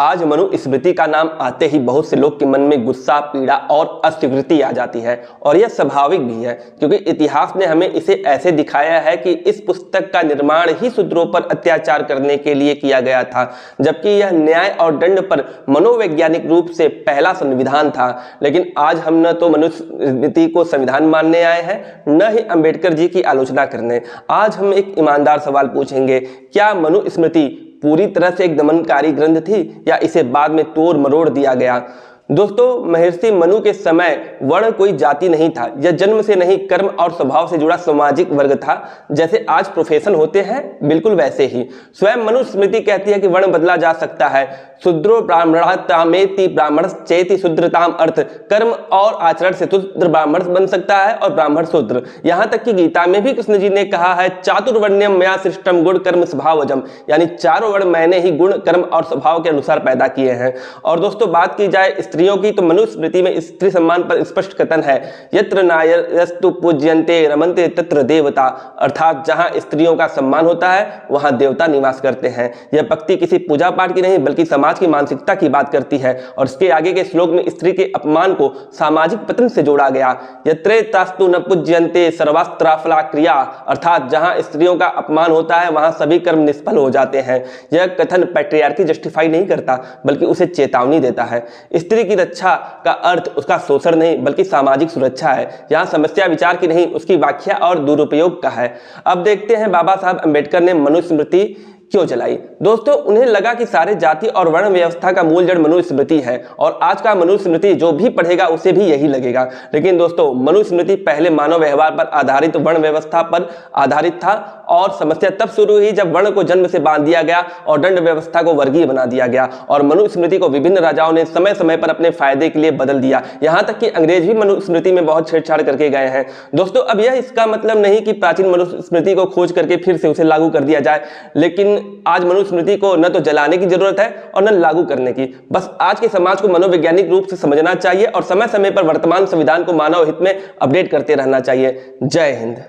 आज मनुस्मृति का नाम आते ही बहुत से लोग के मन में गुस्सा, पीड़ा और अस्वीकृति आ जाती है और यह स्वाभाविक भी है, क्योंकि इतिहास ने हमें इसे ऐसे दिखाया है कि इस पुस्तक का निर्माण ही शूद्रों पर अत्याचार करने के लिए किया गया था, जबकि यह न्याय और दंड पर मनोवैज्ञानिक रूप से पहला संविधान था। लेकिन आज हम न तो मनुस्मृति को संविधान मानने आए हैं, न ही अंबेडकर जी की आलोचना करने। आज हम एक ईमानदार सवाल पूछेंगे, क्या मनुस्मृति पूरी तरह से एक दमनकारी ग्रंथ थी या इसे बाद में तोड़ मरोड़ दिया गया? दोस्तों, महर्षि मनु के समय वर्ण कोई जाति नहीं था। यह जन्म से नहीं, कर्म और स्वभाव से जुड़ा सामाजिक वर्ग था। जैसे आज प्रोफेशन होते हैं, बिल्कुल वैसे ही स्वयं मनुस्मृति कहती है कि वर्ण बदला जा सकता है। शूद्रो ब्राह्मणतामेति ब्राह्मण चेति शूद्रताम, अर्थ कर्म और आचरण से शूद्र ब्राह्मण बन सकता है और ब्राह्मण शूद्र। यहाँ तक कि गीता में भी कृष्ण जी ने कहा है, चातुर्वर्ण्यम मया सृष्टम गुण कर्म स्वभावजम, यानी चारों वर्ण मैंने ही गुण, कर्म और स्वभाव के अनुसार पैदा किए हैं। और दोस्तों, बात की जाए स्त्रियों की, तो मनुस्मृति में स्त्री सम्मान पर स्पष्ट कथन है, यत्र नार्यस्तु पूज्यन्ते रमन्ते तत्र देवता, अर्थात जहां स्त्रियों का सम्मान होता है वहां देवता निवास करते हैं। यह पंक्ति किसी पूजा पाठ की नहीं बल्कि समाज की मानसिकता की बात करती है। और इसके आगे के श्लोक में स्त्री के अपमान को सामाजिक पतन से जोड़ा गया। यत्रे तास्तु न पूज्यन्ते सर्वास्त्राफला क्रिया, अर्थात जहां स्त्रियों का अपमान होता है वहां सभी कर्म निष्फल हो जाते हैं। यह कथन पैट्रियार्की जस्टिफाई नहीं करता बल्कि उसे चेतावनी देता है। स्त्री की रक्षा का अर्थ उसका शोषण नहीं बल्कि सामाजिक सुरक्षा है। यहाँ समस्या विचार की नहीं, उसकी व्याख्या और दुरुपयोग का है। अब देखते हैं बाबा साहब अम्बेडकर ने मनुस्मृति क्यों चलाई। दोस्तों, उन्हें लगा कि सारे जाति और वर्ण व्यवस्था का मूल जड़ मनुस्मृति है और आज का मनुस्मृति जो भी पढ़ेगा उसे भी यही लगेगा। लेकिन दोस्तों, मनुस्मृति पहले मानव व्यवहार पर आधारित वर्ण व्यवस्था पर आधारित था और समस्या तब शुरू हुई जब वर्ण को जन्म से बांध दिया गया और दंड व्यवस्था को वर्गीय बना दिया गया। और मनुस्मृति को विभिन्न राजाओं ने समय समय पर अपने फायदे के लिए बदल दिया। यहाँ तक कि अंग्रेज भी मनुस्मृति में बहुत छेड़छाड़ करके गए हैं। दोस्तों, अब यह इसका मतलब नहीं कि प्राचीन मनुस्मृति को खोज करके फिर से उसे लागू कर दिया जाए, लेकिन आज मनुस्मृति को न तो जलाने की जरूरत है और न लागू करने की। बस आज के समाज को मनोवैज्ञानिक रूप से समझना चाहिए और समय समय पर वर्तमान संविधान को मानव हित में अपडेट करते रहना चाहिए। जय हिंद।